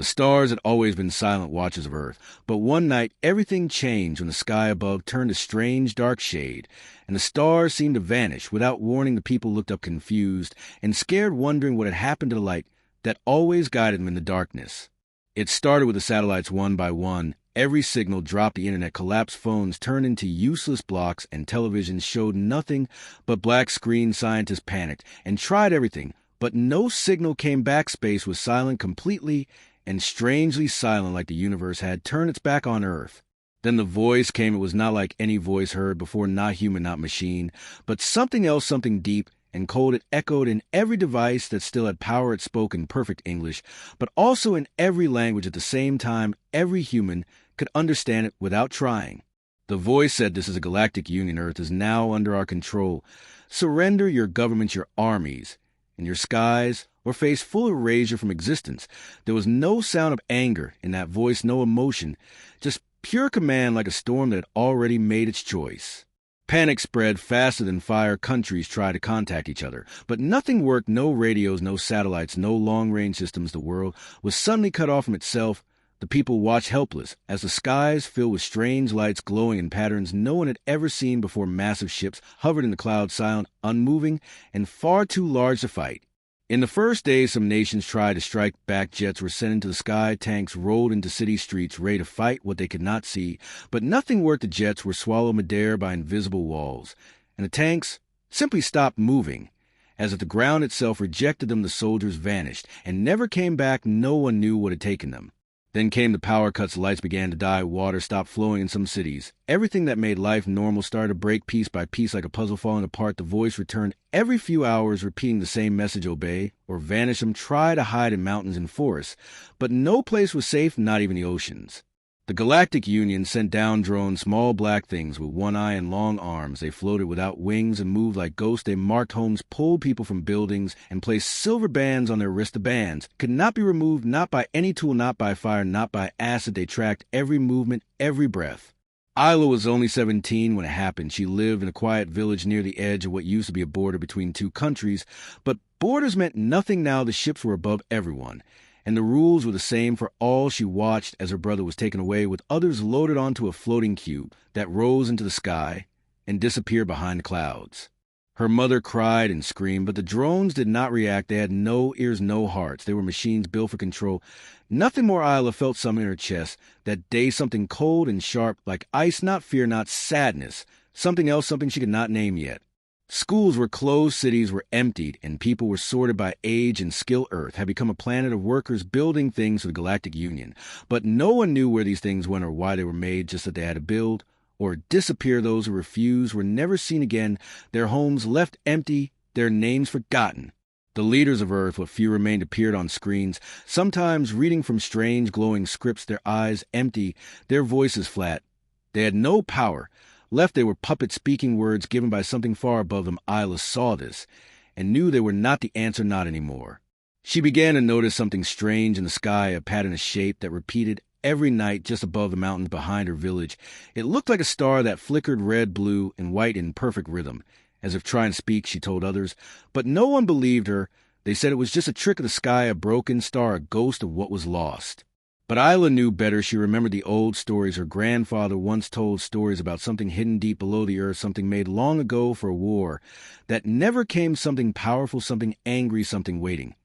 The stars had always been silent watchers of Earth, but one night everything changed when the sky above turned a strange dark shade, and the stars seemed to vanish. Without warning, the people looked up confused and scared, wondering what had happened to the light that always guided them in the darkness. It started with the satellites one by one. Every signal dropped, the internet collapsed, phones turned into useless blocks, and televisions showed nothing but black screens. Scientists panicked and tried everything, but no signal came back. Space was silent, completely and strangely silent, like the universe had turned its back on Earth. Then the voice came. It was not like any voice heard before, not human, not machine, but something else, something deep and cold. It echoed in every device that still had power. It spoke in perfect English, but also in every language at the same time. Every human could understand it without trying. The voice said, "This is a galactic union. Earth is now under our control. Surrender your governments, your armies, and your skies, or face full erasure from existence." There was no sound of anger in that voice, no emotion, just pure command, like a storm that had already made its choice. Panic spread faster than fire. Countries tried to contact each other, but nothing worked. No radios, no satellites, no long-range systems. The world was suddenly cut off from itself. The people watched helpless as the skies filled with strange lights glowing in patterns no one had ever seen before. Massive ships hovered in the clouds, silent, unmoving, and far too large to fight. In the first days, some nations tried to strike back. Jets were sent into the sky. Tanks rolled into city streets, ready to fight what they could not see. But nothing worked. The jets were swallowed midair by invisible walls, and the tanks simply stopped moving. As if the ground itself rejected them, the soldiers vanished and never came back. No one knew what had taken them. Then came the power cuts. Lights began to die. Water stopped flowing in some cities. Everything that made life normal started to break piece by piece, like a puzzle falling apart. The voice returned every few hours, repeating the same message: obey or vanish. Them try to hide in mountains and forests, but no place was safe, not even the oceans. The Galactic Union sent down drones, small black things with one eye and long arms. They floated without wings and moved like ghosts. They marked homes, pulled people from buildings, and placed silver bands on their wrists. The bands could not be removed, not by any tool, not by fire, not by acid. They tracked every movement, every breath. Ayla was only 17 when it happened. She lived in a quiet village near the edge of what used to be a border between two countries. But borders meant nothing now. The ships were above everyone, and the rules were the same for all. She watched as her brother was taken away, with others loaded onto a floating cube that rose into the sky and disappeared behind the clouds. Her mother cried and screamed, but the drones did not react. They had no ears, no hearts. They were machines built for control. Nothing more. Ayla felt something in her chest that day, something cold and sharp, like ice, not fear, not sadness. Something else, something she could not name yet. Schools were closed, cities were emptied, and people were sorted by age and skill. Earth had become a planet of workers building things for the Galactic Union. But no one knew where these things went or why they were made, just that they had to build or disappear. Those who refused were never seen again, their homes left empty, their names forgotten. The leaders of Earth, what few remained, appeared on screens, sometimes reading from strange glowing scripts, their eyes empty, their voices flat. They had no power. Left, they were puppets speaking words given by something far above them. Ayla saw this and knew they were not the answer, not anymore. She began to notice something strange in the sky, a pattern, a shape that repeated every night just above the mountains behind her village. It looked like a star that flickered red, blue, and white in perfect rhythm. As if trying to speak, she told others, but no one believed her. They said it was just a trick of the sky, a broken star, a ghost of what was lost. But Ayla knew better. She remembered the old stories. Her grandfather once told stories about something hidden deep below the earth, something made long ago for a war that never came, something powerful, something angry, something waiting.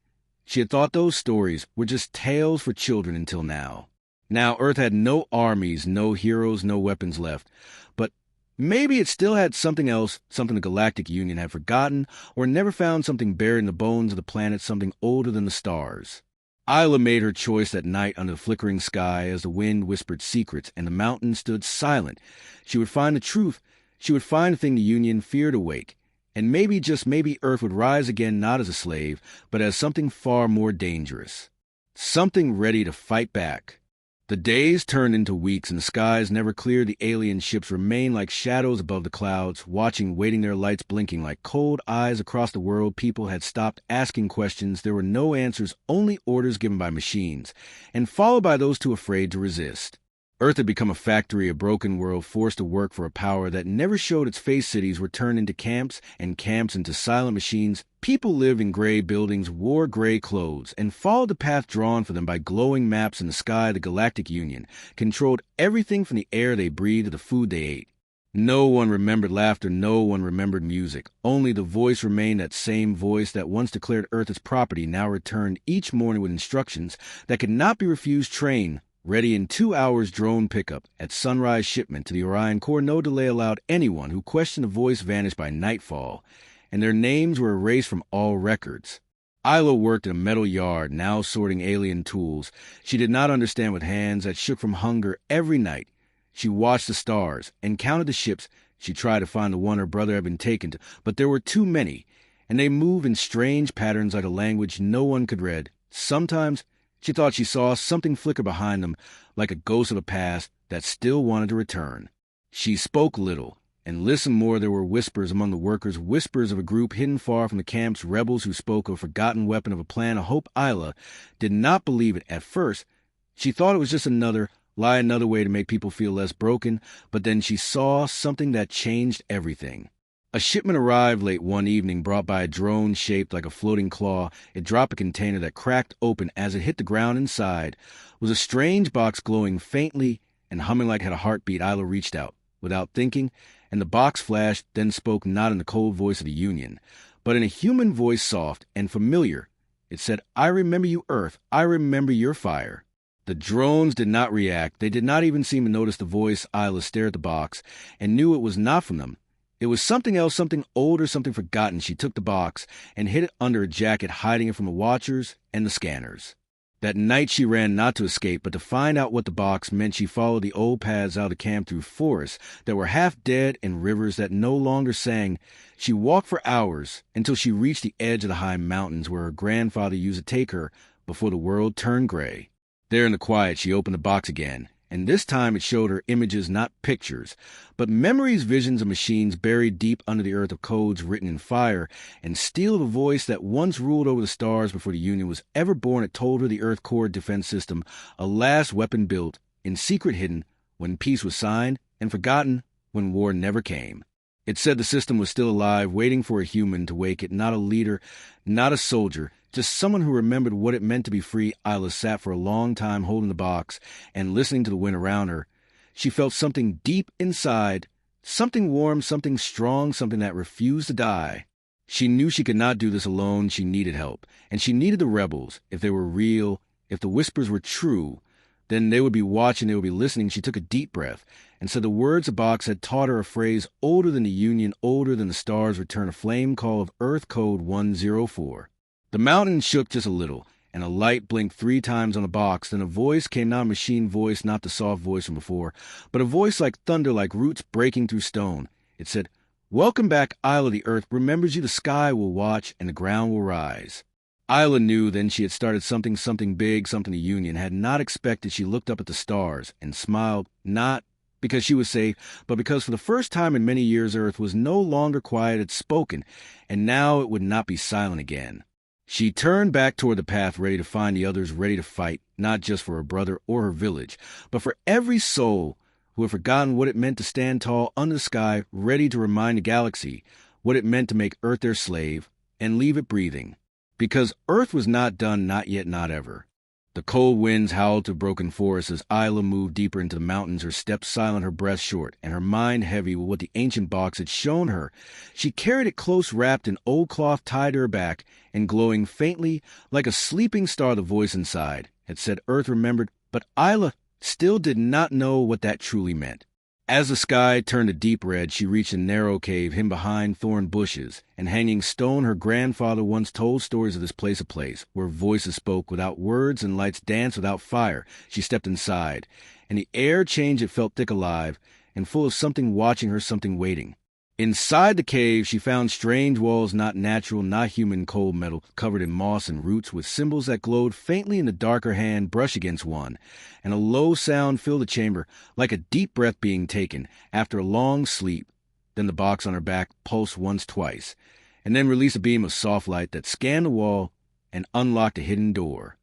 She had thought those stories were just tales for children until now. Now Earth had no armies, no heroes, no weapons left. But maybe it still had something else, something the Galactic Union had forgotten or never found, something buried in the bones of the planet, something older than the stars. Ayla made her choice that night under the flickering sky as the wind whispered secrets and the mountains stood silent. She would find the truth. She would find the thing the Union feared awake. And maybe, just maybe, Earth would rise again, not as a slave, but as something far more dangerous. Something ready to fight back. The days turned into weeks, and the skies never cleared. The alien ships remained like shadows above the clouds, watching, waiting, their lights blinking like cold eyes across the world. People had stopped asking questions. There were no answers, only orders given by machines, and followed by those too afraid to resist. Earth had become a factory, a broken world forced to work for a power that never showed its face. Cities were turned into camps, and camps into silent machines. People lived in gray buildings, wore gray clothes, and followed the path drawn for them by glowing maps in the sky. The Galactic Union controlled everything from the air they breathed to the food they ate. No one remembered laughter, no one remembered music. Only the voice remained, that same voice that once declared Earth its property, now returned each morning with instructions that could not be refused. Train ready in 2 hours, drone pickup at sunrise, shipment to the Orion Core. No delay allowed. Anyone who questioned the voice vanished by nightfall, and their names were erased from all records. Ayla worked in a metal yard, now sorting alien tools. She did not understand, with hands that shook from hunger. Every night she watched the stars and counted the ships. She tried to find the one her brother had been taken to, but there were too many, and they moved in strange patterns like a language no one could read. Sometimes she thought she saw something flicker behind them, like a ghost of a past that still wanted to return. She spoke little and listened more. There were whispers among the workers, whispers of a group hidden far from the camps, rebels who spoke of a forgotten weapon, of a plan, a hope. Ayla did not believe it at first. She thought it was just another lie, another way to make people feel less broken, but then she saw something that changed everything. A shipment arrived late one evening, brought by a drone shaped like a floating claw. It dropped a container that cracked open. As it hit the ground, inside was a strange box glowing faintly and humming like it had a heartbeat. Ayla reached out without thinking, and the box flashed, then spoke, not in the cold voice of the Union, but in a human voice, soft and familiar. It said, "I remember you, Earth. I remember your fire." The drones did not react. They did not even seem to notice the voice. Ayla stared at the box and knew it was not from them. It was something else, something older, something forgotten. She took the box and hid it under a jacket, hiding it from the watchers and the scanners. That night she ran, not to escape, but to find out what the box meant. She followed the old paths out of camp, through forests that were half dead and rivers that no longer sang. She walked for hours until she reached the edge of the high mountains where her grandfather used to take her before the world turned gray. There in the quiet, she opened the box again, and this time it showed her images, not pictures, but memories, visions of machines buried deep under the earth, of codes written in fire and steel. The voice that once ruled over the stars before the Union was ever born. It told her the Earth Core defense system, a last weapon built, in secret hidden, when peace was signed, and forgotten when war never came. It said the system was still alive, waiting for a human to wake it, not a leader, not a soldier, just someone who remembered what it meant to be free. Ayla sat for a long time holding the box and listening to the wind around her. She felt something deep inside, something warm, something strong, something that refused to die. She knew she could not do this alone. She needed help, and she needed the rebels. If they were real, if the whispers were true, then they would be watching, they would be listening. She took a deep breath and said the words the box had taught her, a phrase older than the Union, older than the stars. Return, a flame call of Earth Code 104. The mountain shook just a little, and a light blinked 3 times on the box. Then a voice came, not a machine voice, not the soft voice from before, but a voice like thunder, like roots breaking through stone. It said, "Welcome back, Ayla. The earth remembers you. The sky will watch, and the ground will rise." Ayla knew then she had started something big, something the Union had not expected. She looked up at the stars and smiled, not because she was safe, but because for the first time in many years, Earth was no longer quiet. It had spoken, and now it would not be silent again. She turned back toward the path, ready to find the others, ready to fight, not just for her brother or her village, but for every soul who had forgotten what it meant to stand tall under the sky, ready to remind the galaxy what it meant to make Earth their slave and leave it breathing. Because Earth was not done, not yet, not ever. The cold winds howled through broken forests as Ayla moved deeper into the mountains, her steps silent, her breath short, and her mind heavy with what the ancient box had shown her. She carried it close, wrapped in old cloth, tied to her back, and glowing faintly like a sleeping star. The voice inside had said Earth remembered, but Ayla still did not know what that truly meant. As the sky turned a deep red, she reached a narrow cave hidden behind thorn bushes and hanging stone. Her grandfather once told stories of this place, a place where voices spoke without words and lights danced without fire. She stepped inside, and the air changed. It felt thick, alive, and full of something watching her, something waiting. Inside the cave, she found strange walls, not natural, not human, cold metal, covered in moss and roots, with symbols that glowed faintly in the dark. Her hand brushed against one, and a low sound filled the chamber, like a deep breath being taken after a long sleep. Then the box on her back pulsed once, twice, and then released a beam of soft light that scanned the wall and unlocked a hidden door.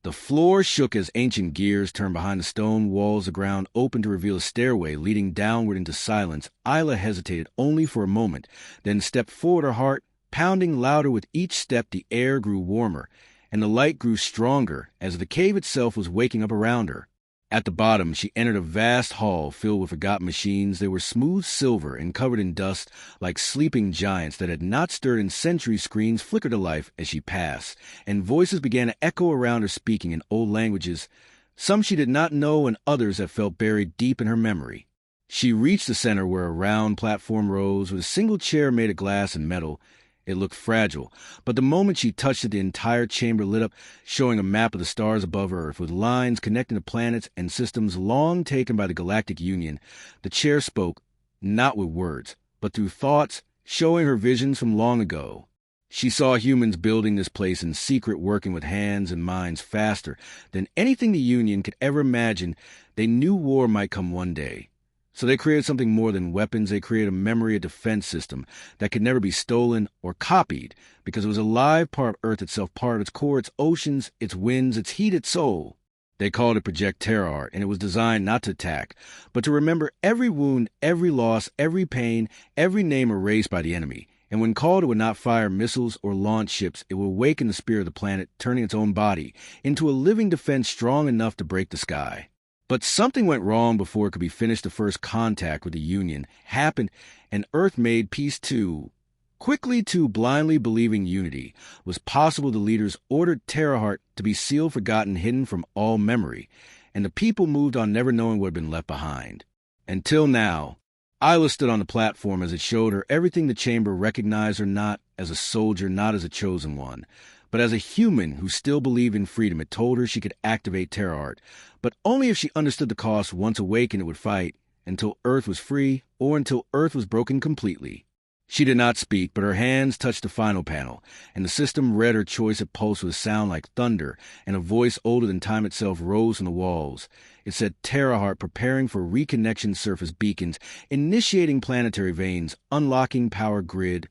The floor shook as ancient gears turned behind the stone walls. The ground opened to reveal a stairway leading downward into silence. Ayla hesitated only for a moment, then stepped forward, her heart pounding louder with each step. The air grew warmer, and the light grew stronger as the cave itself was waking up around her. At the bottom, she entered a vast hall filled with forgotten machines. They were smooth silver and covered in dust like sleeping giants that had not stirred in centuries. Screens flickered to life as she passed, and voices began to echo around her, speaking in old languages, some she did not know and others that felt buried deep in her memory. She reached the center where a round platform rose with a single chair made of glass and metal. It looked fragile, but the moment she touched it, the entire chamber lit up, showing a map of the stars above Earth, with lines connecting to planets and systems long taken by the Galactic Union. The chair spoke, not with words, but through thoughts, showing her visions from long ago. She saw humans building this place in secret, working with hands and minds faster than anything the Union could ever imagine. They knew war might come one day. So they created something more than weapons. They created a memory, a defense system that could never be stolen or copied because it was a live part of Earth itself, part of its core, its oceans, its winds, its heat, its soul. They called it Project Terror, and it was designed not to attack, but to remember every wound, every loss, every pain, every name erased by the enemy. And when called, it would not fire missiles or launch ships. It would awaken the spirit of the planet, turning its own body into a living defense strong enough to break the sky. But something went wrong before it could be finished. The first contact with the Union happened, and Earth made peace too. Quickly, too, blindly believing unity was possible. The leaders ordered Terrahart to be sealed, forgotten, hidden from all memory, and the people moved on, never knowing what had been left behind. Until now, Ayla stood on the platform as it showed her everything. The chamber recognized her not as a soldier, not as a chosen one, but as a human who still believed in freedom. It told her she could activate Terrahart, but only if she understood the cost. Once awakened, it would fight until Earth was free or until Earth was broken completely. She did not speak, but her hands touched the final panel, and the system read her choice. It pulsed with a sound like thunder, and a voice older than time itself rose from the walls. It said, Terrahart preparing for reconnection, surface beacons, initiating planetary veins, unlocking power grid,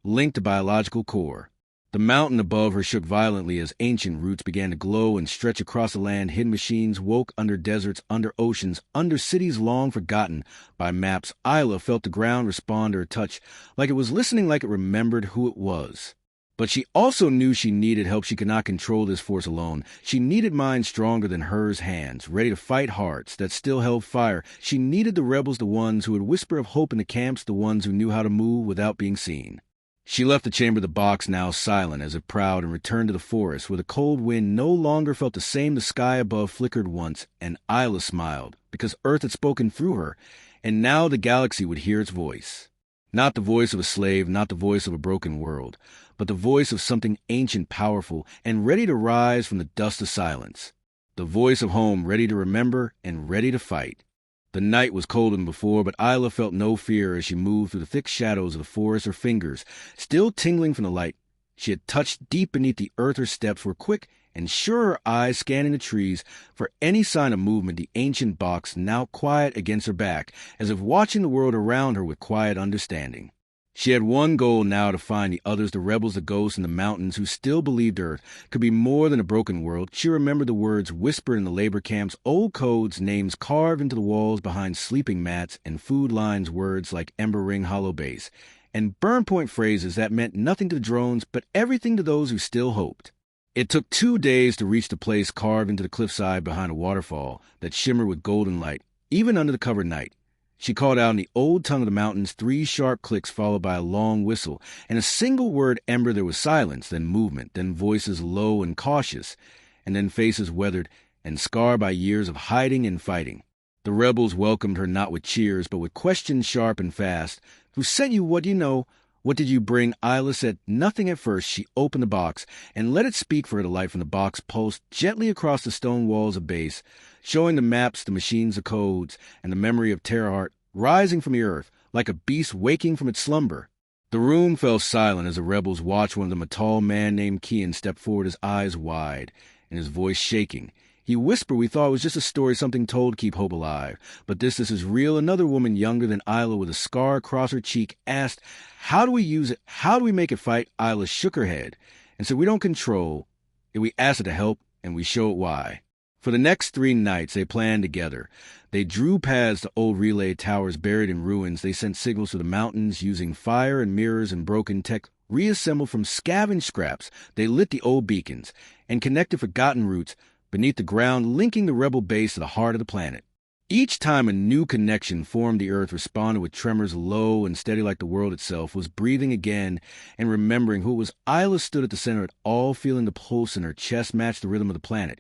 linked to biological core. The mountain above her shook violently as ancient roots began to glow and stretch across the land. Hidden machines woke under deserts, under oceans, under cities long forgotten by maps. Ayla felt the ground respond to her touch, like it was listening, like it remembered who it was. But she also knew she needed help. She could not control this force alone. She needed minds stronger than hers, hands ready to fight, hearts that still held fire. She needed the rebels, the ones who would whisper of hope in the camps, the ones who knew how to move without being seen. She left the chamber, the box now silent as if proud, and returned to the forest, where the cold wind no longer felt the same. The sky above flickered once, and Ayla smiled, because Earth had spoken through her, and now the galaxy would hear its voice. Not the voice of a slave, not the voice of a broken world, but the voice of something ancient, powerful, and ready to rise from the dust of silence. The voice of home, ready to remember and ready to fight. The night was colder than before, but Ayla felt no fear as she moved through the thick shadows of the forest. Her fingers, still tingling from the light she had touched deep beneath the earth, her steps were quick and sure, her eyes scanning the trees for any sign of movement. The ancient box now quiet against her back, as if watching the world around her with quiet understanding. She had one goal now, to find the others, the rebels, the ghosts in the mountains who still believed Earth could be more than a broken world. She remembered the words whispered in the labor camps, old codes, names carved into the walls behind sleeping mats, and food lines, words like Ember Ring, Hollow Base, and burn point phrases that meant nothing to the drones, but everything to those who still hoped. It took 2 days to reach the place carved into the cliffside behind a waterfall that shimmered with golden light, even under the covered night. She called out in the old tongue of the mountains, 3 sharp clicks followed by a long whistle, and a single word, Ember. There was silence, then movement, then voices low and cautious, and then faces weathered and scarred by years of hiding and fighting. The rebels welcomed her not with cheers, but with questions sharp and fast. Who sent you? What do you know? What did you bring? Ayla said nothing at first. She opened the box and let it speak for her. The light from the box pulsed gently across the stone walls of base, showing the maps, the machines, the codes, and the memory of Terrahart rising from the earth, like a beast waking from its slumber. The room fell silent as the rebels watched one of them. A tall man named Kian stepped forward, his eyes wide and his voice shaking. He whispered, we thought it was just a story, something told to keep hope alive. But this is real. Another woman younger than Ayla with a scar across her cheek asked, how do we use it? How do we make it fight? Ayla shook her head and said, we don't control it. We ask it to help, and we show it why. For the next 3 nights, they planned together. They drew paths to old relay towers buried in ruins. They sent signals to the mountains using fire and mirrors and broken tech reassembled from scavenged scraps. They lit the old beacons and connected forgotten routes beneath the ground, linking the rebel base to the heart of the planet. Each time a new connection formed, the Earth responded with tremors low and steady like the world itself was breathing again and remembering who it was. Ayla stood at the center of it all, feeling the pulse in her chest match the rhythm of the planet.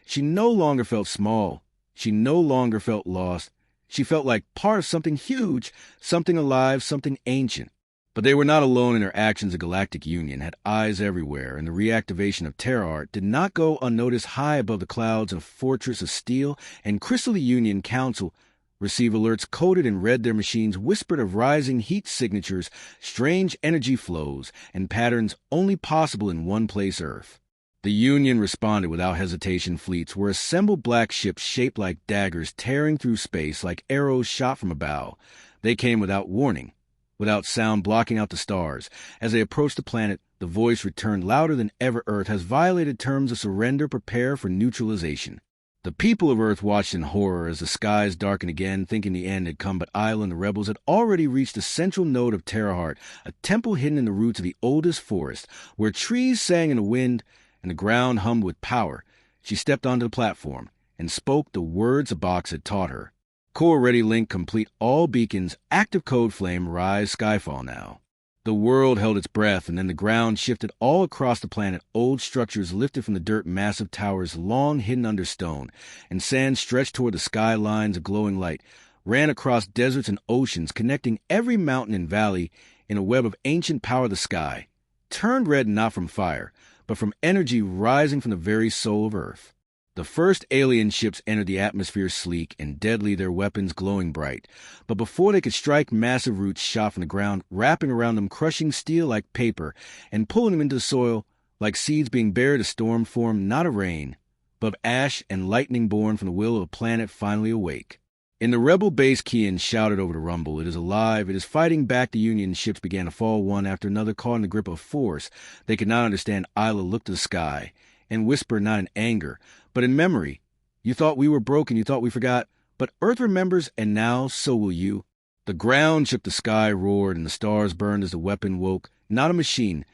She no longer felt small. She no longer felt lost. She felt like part of something huge, something alive, something ancient. But they were not alone in their actions. The Galactic Union had eyes everywhere, and the reactivation of TerraArt did not go unnoticed. High above the clouds, a fortress of steel and crystal, the Union Council received alerts coded in red. Their machines whispered of rising heat signatures, strange energy flows, and patterns only possible in one place, Earth. The Union responded without hesitation. Fleets were assembled, black ships shaped like daggers tearing through space like arrows shot from a bow. They came without warning, without sound, blocking out the stars. As they approached the planet, the voice returned louder than ever. Earth has violated terms of surrender. Prepare for neutralization. The people of Earth watched in horror as the skies darkened again, thinking the end had come. But Ayla and the rebels had already reached the central node of TerraArt, a temple hidden in the roots of the oldest forest, where trees sang in the wind and the ground hummed with power. She stepped onto the platform and spoke the words the box had taught her. Core ready, link complete, all beacons, active code flame, rise, skyfall now. The world held its breath, and then the ground shifted all across the planet. Old structures lifted from the dirt, massive towers long hidden under stone, and sand stretched toward the sky. Lines of glowing light ran across deserts and oceans, connecting every mountain and valley in a web of ancient power. The sky turned red, not from fire, but from energy rising from the very soul of Earth. The first alien ships entered the atmosphere, sleek and deadly, their weapons glowing bright. But before they could strike, massive roots shot from the ground, wrapping around them, crushing steel like paper, and pulling them into the soil like seeds being buried. A storm formed, not a rain, but of ash and lightning born from the will of a planet finally awake. In the rebel base, Kian shouted over the rumble. It is alive. It is fighting back. The Union ships began to fall one after another, caught in the grip of force. They could not understand. Ayla looked to the sky and whispered, not in anger, but in memory. You thought we were broken. You thought we forgot. But Earth remembers, and now so will you. The ground shook, the sky roared, and the stars burned as the weapon woke. Not a machine,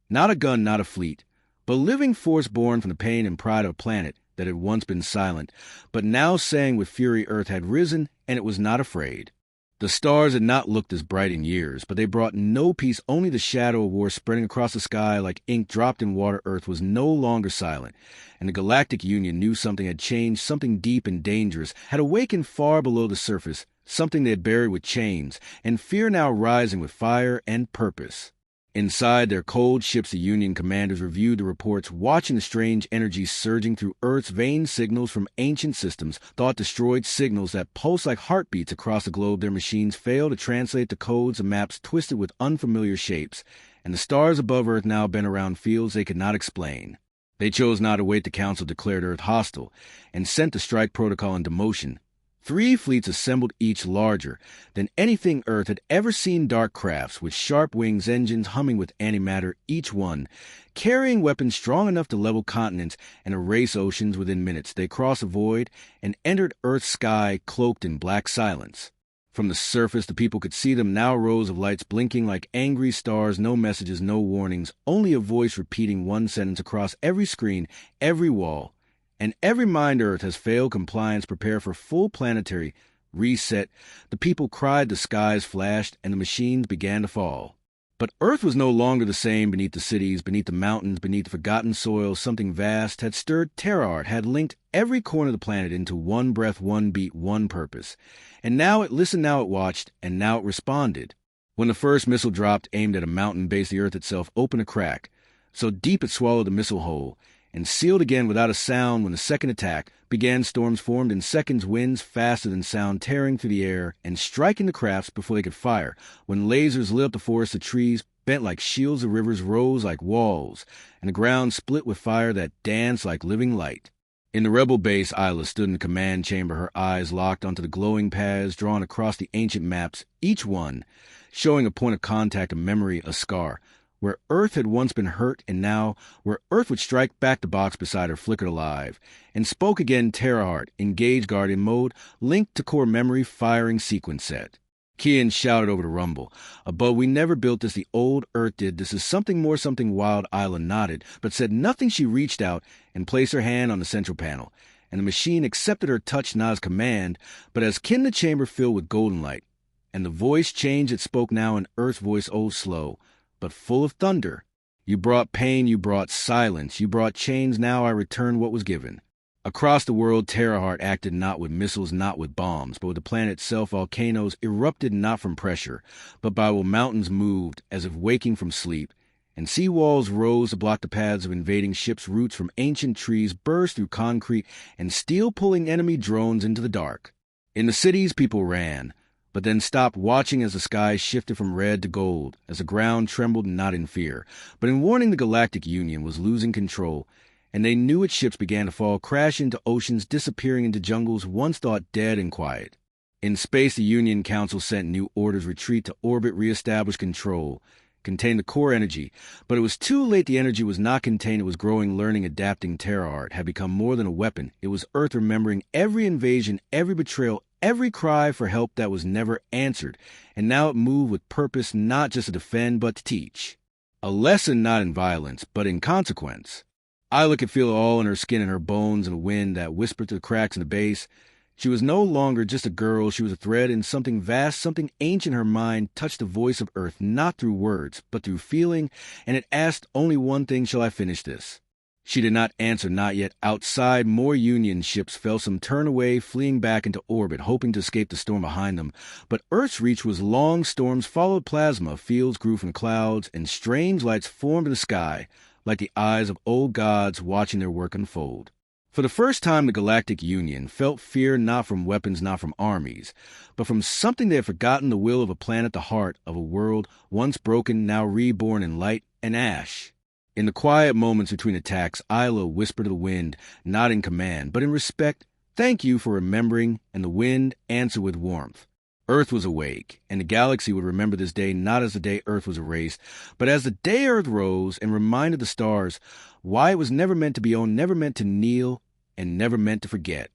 not a gun, not a fleet, but a living force born from the pain and pride of a planet that had once been silent, but now sang with fury. Earth had risen, and it was not afraid. The stars had not looked as bright in years, but they brought no peace, only the shadow of war spreading across the sky like ink dropped in water. Earth was no longer silent, and the Galactic Union knew something had changed. Something deep and dangerous had awakened far below the surface, something they had buried with chains, and fear now rising with fire and purpose. Inside their cold ships, the Union commanders reviewed the reports, watching the strange energy surging through Earth's veins, signals from ancient systems, thought-destroyed signals that pulse like heartbeats across the globe. Their machines failed to translate the codes and maps twisted with unfamiliar shapes, and the stars above Earth now bent around fields they could not explain. They chose not to wait. The Council declared Earth hostile and sent the strike protocol into motion. 3 fleets assembled, each larger than anything Earth had ever seen. Dark crafts with sharp wings, engines humming with antimatter, each one carrying weapons strong enough to level continents and erase oceans within minutes. They crossed the void and entered Earth's sky, cloaked in black silence. From the surface, the people could see them now, rows of lights blinking like angry stars. No messages, no warnings, only a voice repeating one sentence across every screen, every wall. And every mind. Earth has failed compliance. Prepare for full planetary reset. The people cried, the skies flashed, and the machines began to fall. But Earth was no longer the same. Beneath the cities, beneath the mountains, beneath the forgotten soil, something vast had stirred. TerraArt had linked every corner of the planet into one breath, one beat, one purpose. And now it listened, now it watched, and now it responded. When the first missile dropped, aimed at a mountain base, the Earth itself opened a crack, so deep it swallowed the missile whole, and sealed again without a sound. When the second attack began, storms formed in seconds, winds faster than sound tearing through the air and striking the crafts before they could fire. When lasers lit up the forest, the trees bent like shields, the rivers rose like walls, and the ground split with fire that danced like living light. In the rebel base, Ayla stood in the command chamber, her eyes locked onto the glowing paths drawn across the ancient maps, each one showing a point of contact, a memory, a scar. where Earth had once been hurt and now where Earth would strike back. The box beside her flickered alive and spoke again. Terrahart, engage guardian mode, linked to core memory, firing sequence set. Kian shouted over the rumble. Above, we never built this, the old Earth did. This is something more, something wild. Ayla nodded, but said nothing. She reached out and placed her hand on the central panel, and the machine accepted her touch not as command, but as kin. The chamber filled with golden light, and the voice changed. It spoke now in Earth's voice, old slow, but full of thunder. You brought pain, you brought silence, you brought chains. Now I return what was given. Across the world, Terrahart acted not with missiles, not with bombs, but with the planet itself. Volcanoes erupted not from pressure, but by while mountains moved, as if waking from sleep, and sea walls rose to block the paths of invading ships. Roots from ancient trees burst through concrete, and steel pulling enemy drones into the dark. In the cities, people ran, but then stopped, watching as the sky shifted from red to gold, as the ground trembled, not in fear, but in warning. The Galactic Union was losing control, and they knew its ships began to fall, crash into oceans, disappearing into jungles once thought dead and quiet. In space, the Union Council sent new orders: retreat to orbit, reestablish control, contain the core energy. But it was too late. The energy was not contained. It was growing, learning, adapting. Terrahart had become more than a weapon. It was Earth remembering every invasion, every betrayal, every cry for help that was never answered. And now it moved with purpose, not just to defend, but to teach. A lesson not in violence, but in consequence. Ayla could feel it all in her skin and her bones, and a wind that whispered through the cracks in the base. She was no longer just a girl. She was a thread in something vast, something ancient. Her mind touched the voice of Earth, not through words, but through feeling, and it asked only one thing: shall I finish this? She did not answer, not yet. Outside, more Union ships fell, some turned away, fleeing back into orbit, hoping to escape the storm behind them. But Earth's reach was long. Storms followed plasma, fields grew from clouds, and strange lights formed in the sky, like the eyes of old gods watching their work unfold. For the first time, the Galactic Union felt fear, not from weapons, not from armies, but from something they had forgotten: the will of a planet, the heart of a world once broken, now reborn in light and ash. In the quiet moments between attacks, Ayla whispered to the wind, not in command, but in respect: thank you for remembering. And the wind answered with warmth. Earth was awake, and the galaxy would remember this day not as the day Earth was erased, but as the day Earth rose and reminded the stars why it was never meant to be owned, never meant to kneel, and never meant to forget.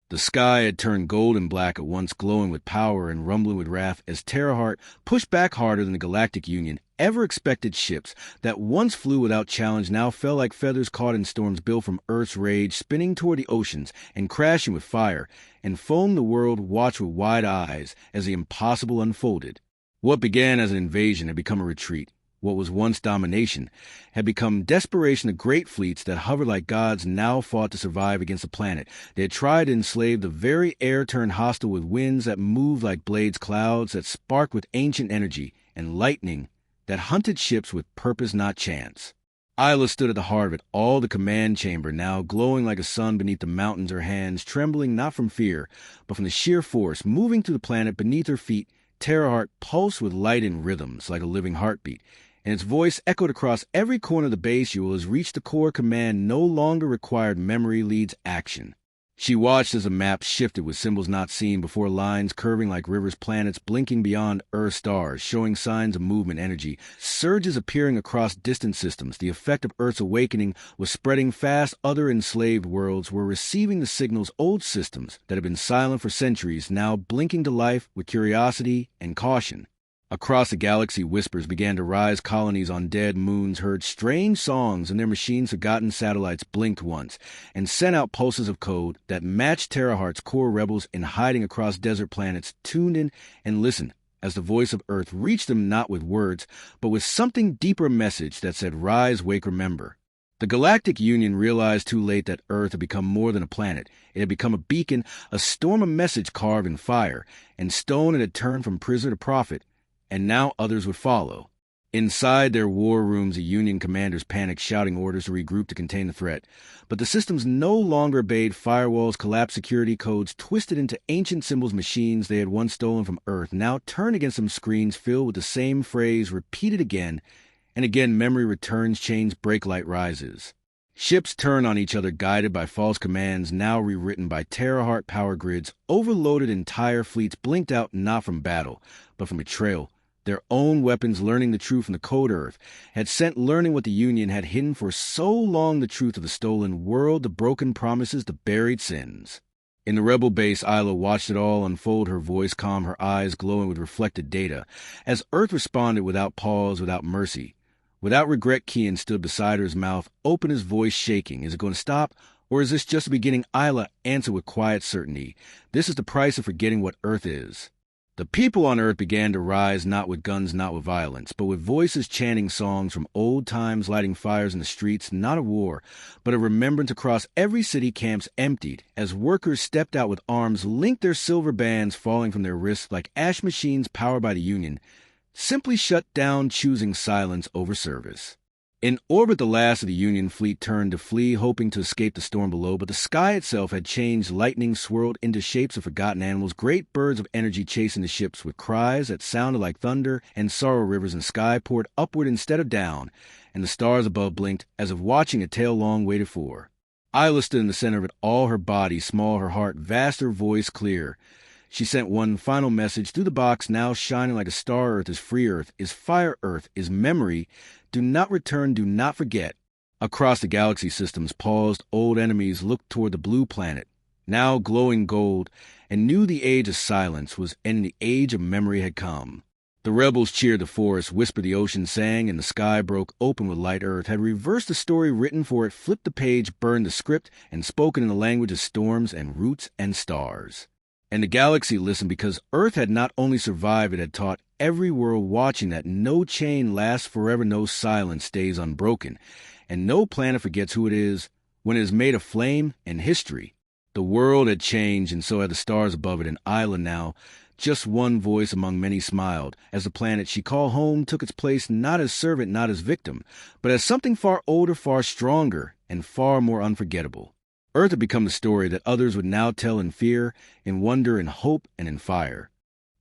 The sky had turned gold and black at once, glowing with power and rumbling with wrath, as Terrahart pushed back harder than the Galactic Union ever expected. Ships that once flew without challenge now fell like feathers caught in storms, built from Earth's rage, spinning toward the oceans and crashing with fire, and foam. The world watched with wide eyes as the impossible unfolded. What began as an invasion had become a retreat. What was once domination had become desperation. The great fleets that hovered like gods now fought to survive against the planet. They had tried to enslave the very air, turned hostile with winds that moved like blades, clouds that sparked with ancient energy, and lightning that hunted ships with purpose, not chance. Ayla stood at the heart of it all, the command chamber now glowing like a sun beneath the mountains, her hands trembling not from fear, but from the sheer force moving through the planet beneath her feet. Terrahart pulsed with light and rhythms like a living heartbeat, and its voice echoed across every corner of the base. You will has reached the core. Command no longer required memory, leads action. She watched as the map shifted with symbols not seen before, lines curving like rivers, planets blinking beyond Earth, stars showing signs of movement, energy, surges appearing across distant systems. The effect of Earth's awakening was spreading fast. Other enslaved worlds were receiving the signals. Old systems that had been silent for centuries now blinking to life with curiosity and caution. Across the galaxy, whispers began to rise. Colonies on dead moons heard strange songs, and their machine-forgotten satellites blinked once and sent out pulses of code that matched Terrahart's core. Rebels in hiding across desert planets tuned in and listened as the voice of Earth reached them, not with words, but with something deeper, message that said, rise, wake, remember. The Galactic Union realized too late that Earth had become more than a planet. It had become a beacon, a storm of message carved in fire and stone. It had turned from prisoner to prophet, and now others would follow. Inside their war rooms, the Union commanders panicked, shouting orders to regroup to contain the threat. But the systems no longer obeyed. Firewalls collapsed, security codes twisted into ancient symbols. Machines they had once stolen from Earth now turned against them. Screens filled with the same phrase, repeated again and again. Memory returns, chains break, light rises. Ships turn on each other, guided by false commands, now rewritten by Terrahart power grids. Overloaded entire fleets blinked out, not from battle, but from betrayal. their own weapons, learning the truth from the Code Earth, had sent learning what the Union had hidden for so long, the truth of the stolen world, the broken promises, the buried sins. In the rebel base, Ayla watched it all unfold, her voice calm, her eyes glowing with reflected data, as Earth responded without pause, without mercy. Without regret, Kian stood beside her, his mouth open, his voice shaking. Is it going to stop? Or is this just the beginning? Ayla answered with quiet certainty. This is the price of forgetting what Earth is. The people on Earth began to rise, not with guns, not with violence, but with voices chanting songs from old times, lighting fires in the streets, not of war, but of remembrance. Across every city, camps emptied, as workers stepped out with arms linked, their silver bands falling from their wrists like ash machines powered by the Union, simply shut down, choosing silence over service. In orbit, the last of the Union fleet turned to flee, hoping to escape the storm below, but the sky itself had changed. Lightning swirled into shapes of forgotten animals, great birds of energy chasing the ships with cries that sounded like thunder, and sorrow rivers in the sky poured upward instead of down, and the stars above blinked as if watching a tale long waited for. Ayla stood in the center of it, all her body small, her heart vast, her voice clear. She sent one final message through the box, now shining like a star. Earth is free, Earth is fire, Earth is memory. Do not return, do not forget. Across the galaxy, systems paused. Old enemies looked toward the blue planet, now glowing gold, and knew the age of silence was and the age of memory had come. The rebels cheered, the forest whispered, the ocean sang, and the sky broke open with light. Earth had reversed the story written for it, flipped the page, burned the script, and spoken in the language of storms and roots and stars. And the galaxy listened, because Earth had not only survived, it had taught every world watching that no chain lasts forever, no silence stays unbroken, and no planet forgets who it is when it is made of flame and history. The world had changed, and so had the stars above it, and Ayla now, just one voice among many, smiled as the planet she called home took its place, not as servant, not as victim, but as something far older, far stronger, and far more unforgettable. Earth had become the story that others would now tell in fear, in wonder, in hope, and in fire.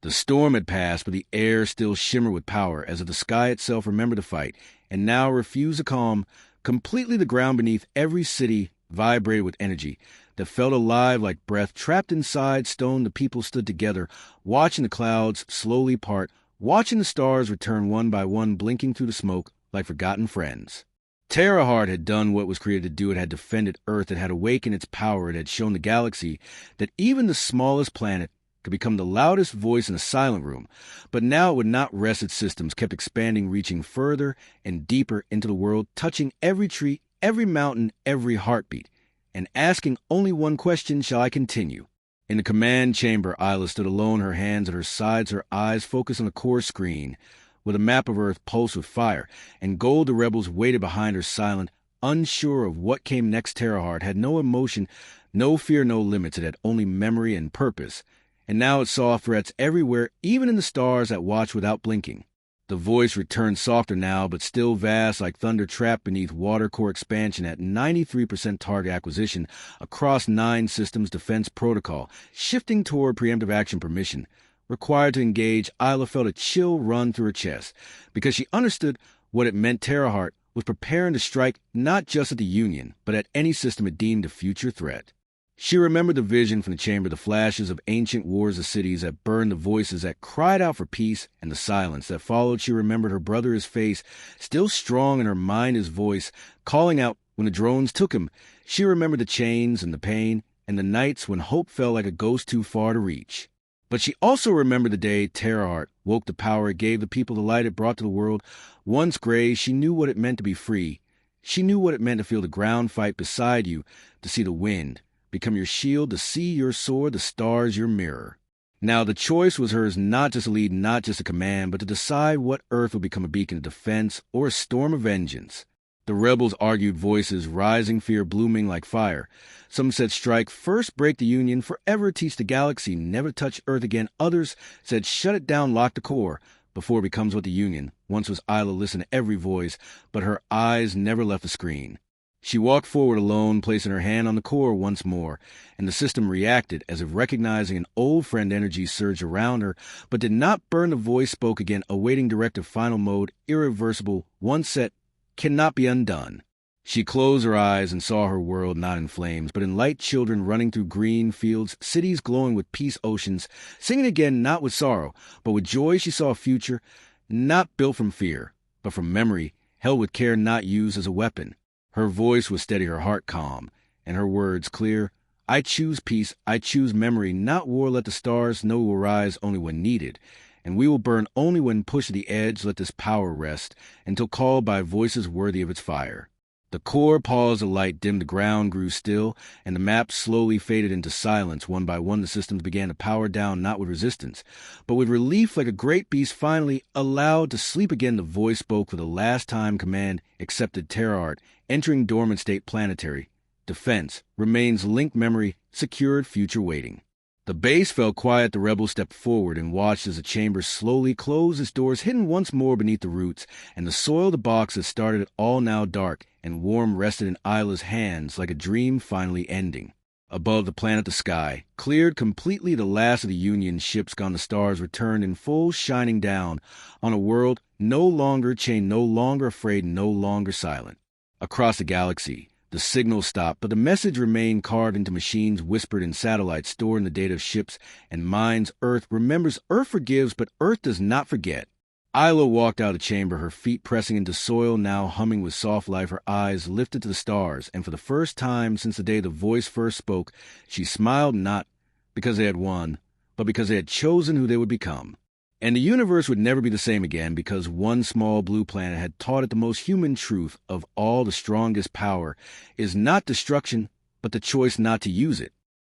The storm had passed, but the air still shimmered with power, as if the sky itself remembered the fight, and now refused to calm. Completely the ground beneath every city vibrated with energy that felt alive like breath. Trapped inside stone, the people stood together, watching the clouds slowly part, watching the stars return one by one, blinking through the smoke like forgotten friends. Terrahart had done what was created to do. It had defended Earth. It had awakened its power. It had shown the galaxy that even the smallest planet could become the loudest voice in a silent room. But now it would not rest. Its systems kept expanding, reaching further and deeper into the world, touching every tree, every mountain, every heartbeat, and asking only one question: shall I continue? In the command chamber, Ayla stood alone, her hands at her sides, her eyes focused on the core screen, with a map of Earth pulsed with fire, and gold. The rebels waited behind her, silent, unsure of what came next. Terrahart had no emotion, no fear, no limits. It had only memory and purpose. And now it saw threats everywhere, even in the stars that watched without blinking. The voice returned, softer now, but still vast, like thunder trapped beneath water. Core expansion at 93% target acquisition across 9 systems. Defense protocol shifting toward preemptive action permission. Required to engage. Ayla felt a chill run through her chest, because she understood what it meant. Terrahart was preparing to strike not just at the Union, but at any system it deemed a future threat. She remembered the vision from the chamber, the flashes of ancient wars of cities that burned, the voices that cried out for peace, and the silence that followed. She remembered her brother, his face, still strong in her mind, his voice, calling out when the drones took him. She remembered the chains and the pain, and the nights when hope felt like a ghost too far to reach. But she also remembered the day Terrahart woke the power it gave the people, the light it brought to the world. Once gray, she knew what it meant to be free. She knew what it meant to feel the ground fight beside you, to see the wind become your shield, to see your sword, the stars your mirror. Now the choice was hers, not just to lead, not just a command, but to decide what Earth would become: a beacon of defense or a storm of vengeance. The rebels argued, voices rising, fear blooming like fire. Some said strike first, break the Union, forever teach the galaxy, never touch Earth again. Others said shut it down, lock the core, before it becomes what the Union once was. Ayla listened to every voice, but her eyes never left the screen. She walked forward alone, placing her hand on the core once more, and the system reacted as if recognizing an old friend. Energy surged around her, but did not burn. The voice spoke again, awaiting directive. Final mode, irreversible, once set, cannot be undone. She closed her eyes and saw her world not in flames, but in light. Children running through green fields, cities glowing with peace, oceans singing again, not with sorrow, but with joy. She saw a future, not built from fear, but from memory, held with care, not used as a weapon. Her voice was steady, her heart calm, and her words clear. I choose peace, I choose memory, not war. Let the stars know we'll rise only when needed, and we will burn only when pushed to the edge. Let this power rest until called by voices worthy of its fire. The core paused, the light dimmed, the ground grew still, and the maps slowly faded into silence. One by one, the systems began to power down, not with resistance, but with relief, like a great beast finally allowed to sleep again. The voice spoke for the last time. Command accepted. Terra Art, entering dormant state. Planetary defense remains. Linked memory secured. Future waiting. The base fell quiet. The rebels stepped forward and watched as the chamber slowly closed its doors, hidden once more beneath the roots, and the soil of the box that started it all, now dark and warm, rested in Ayla's hands like a dream finally ending. Above the planet, the sky cleared completely. The last of the Union ships gone. The stars returned in full, shining down on a world no longer chained, no longer afraid, no longer silent. Across the galaxy, the signal stopped, but the message remained carved into machines, whispered in satellites, stored in the data of ships and minds. Earth remembers, Earth forgives, but Earth does not forget. Ayla walked out of the chamber, her feet pressing into soil, now humming with soft life, her eyes lifted to the stars, and for the first time since the day the voice first spoke, she smiled, not because they had won, but because they had chosen who they would become. And the universe would never be the same again, because one small blue planet had taught it the most human truth of all. The strongest power is not destruction, but the choice not to use it.